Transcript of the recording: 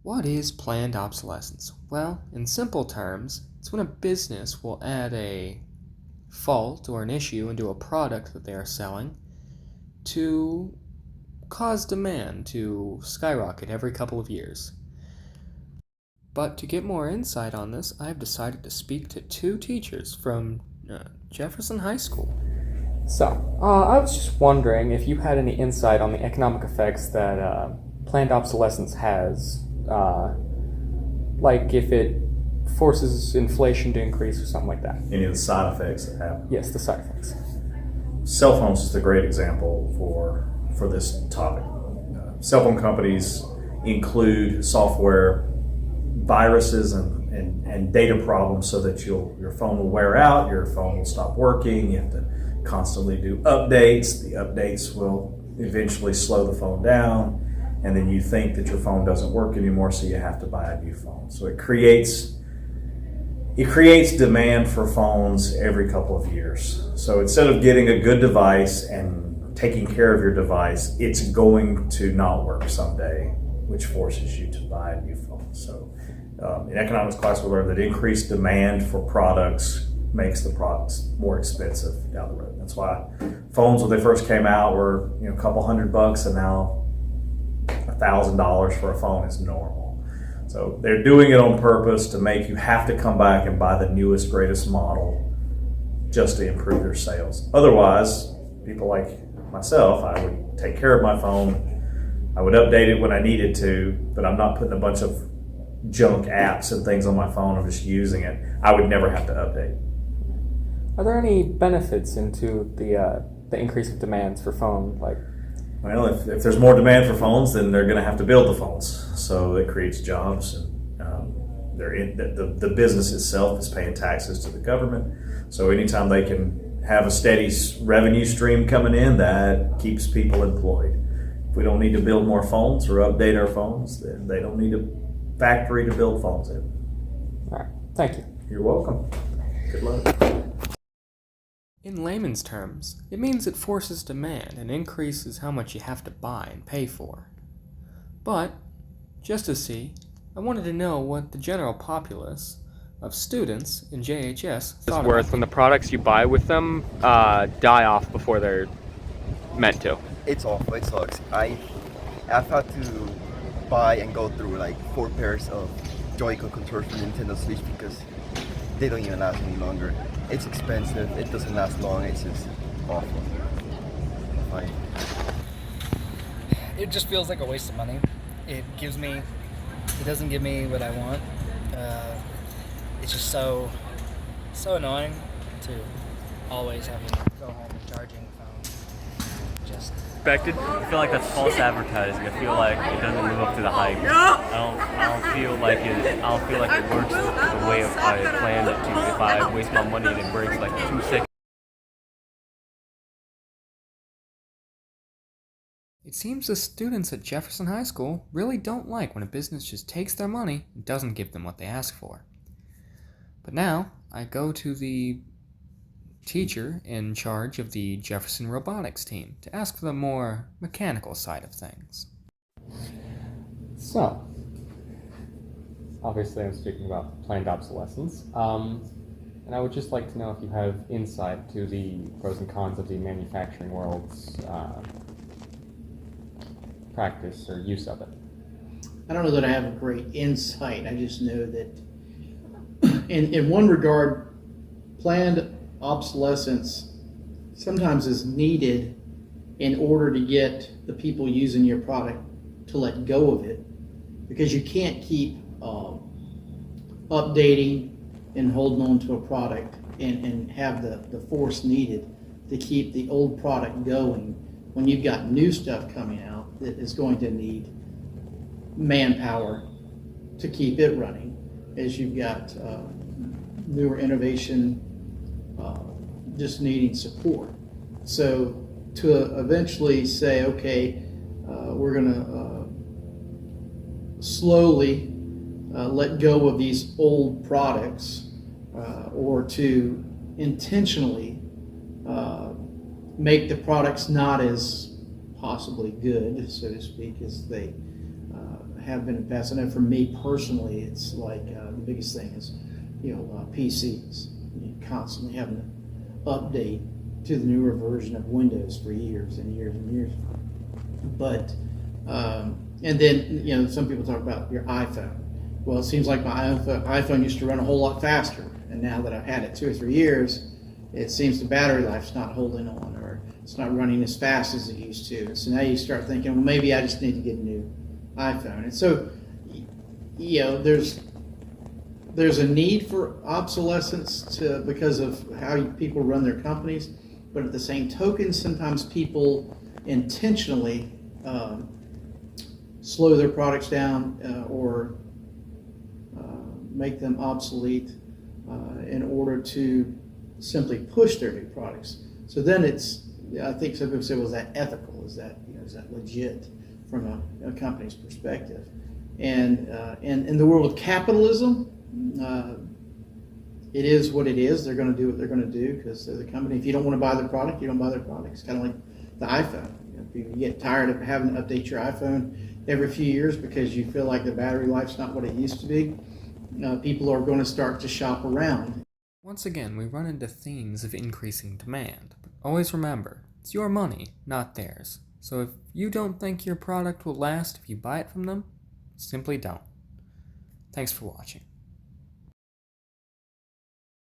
What is planned obsolescence? Well, in simple terms, it's when a business will add a fault or an issue into a product that they are selling to cause demand to skyrocket every couple of years. But to get more insight on this, I've decided to speak to two teachers from Jefferson High School. So, I was just wondering if you had any insight on the economic effects that planned obsolescence has, like if it forces inflation to increase or something like that. Any of the side effects that happen. Yes, the side effects. Cell phones is a great example for this topic. Cell phone companies include software viruses and data problems so that your phone will wear out, your phone will stop working, you have to constantly do updates. The updates will eventually slow the phone down, and then you think that your phone doesn't work anymore, so you have to buy a new phone. So it creates demand for phones every couple of years. So instead of getting a good device and taking care of your device, it's going to not work someday, which forces you to buy a new phone. So in economics class, we learned that increased demand for products makes the products more expensive down the road. That's why phones, when they first came out, were a couple $100, and now $1,000 for a phone is normal. So they're doing it on purpose to make you have to come back and buy the newest, greatest model just to improve your sales. Otherwise, people like myself, I would take care of my phone. I would update it when I needed to, but I'm not putting a bunch of junk apps and things on my phone. I'm just using it. I would never have to update. Are there any benefits into the increase of demands for phone? Well, if there's more demand for phones, then they're going to have to build the phones. So it creates jobs, and the business itself is paying taxes to the government. So anytime they can have a steady revenue stream coming in, that keeps people employed. If we don't need to build more phones or update our phones, then they don't need a factory to build phones in. All right, thank you. You're welcome. Good luck. In layman's terms, it means it forces demand and increases how much you have to buy and pay for. But, just to see, I wanted to know what the general populace of students in JHS thought is worth when the products you buy with them die off before they're meant to. It's awful. It sucks. I've had to buy and go through like 4 pairs of Joy-Con controllers for Nintendo Switch because they don't even last any longer. It's expensive. It doesn't last long. It's just awful. Fine. It just feels like a waste of money. It doesn't give me what I want. It's just so annoying to always having to go home and charging the phone. Just Expected. I feel like that's false advertising. I feel like it doesn't live up to the hype. I don't feel like it works the way I planned it to. If I waste my money and it breaks like 2 seconds. It seems the students at Jefferson High School really don't like when a business just takes their money and doesn't give them what they ask for. But now, I go to the teacher in charge of the Jefferson robotics team to ask for the more mechanical side of things. So, obviously I'm speaking about planned obsolescence, and I would just like to know if you have insight to the pros and cons of the manufacturing world's practice or use of it. I don't know that I have a great insight. I just know that in one regard, planned obsolescence sometimes is needed in order to get the people using your product to let go of it, because you can't keep updating and holding on to a product and have the force needed to keep the old product going when you've got new stuff coming out that is going to need manpower to keep it running, as you've got newer innovation just needing support. So to eventually say, okay, we're going to slowly let go of these old products, or to intentionally make the products not as possibly good, so to speak, as they have been in the past. I know for me personally, it's like the biggest thing is, PCs. You constantly having to update to the newer version of Windows for years and years and years. But and then some people talk about your iPhone. Well, it seems like my iPhone used to run a whole lot faster, and now that I've had it 2 or 3 years, it seems the battery life's not holding on, or it's not running as fast as it used to. And so now you start thinking, well, maybe I just need to get a new iPhone. And so, there's a need for obsolescence because of how people run their companies, but at the same token, sometimes people intentionally slow their products down or make them obsolete in order to simply push their new products. So then I think some people say, well, is that ethical? Is that legit from a company's perspective? And in the world of capitalism, it is what it is. They're going to do what they're going to do because they're the company. If you don't want to buy their product, you don't buy their product. It's kind of like the iPhone. If you get tired of having to update your iPhone every few years because you feel like the battery life's not what it used to be, people are going to start to shop around. Once again, we run into themes of increasing demand. But always remember, it's your money, not theirs. So if you don't think your product will last if you buy it from them, simply don't. Thanks for watching.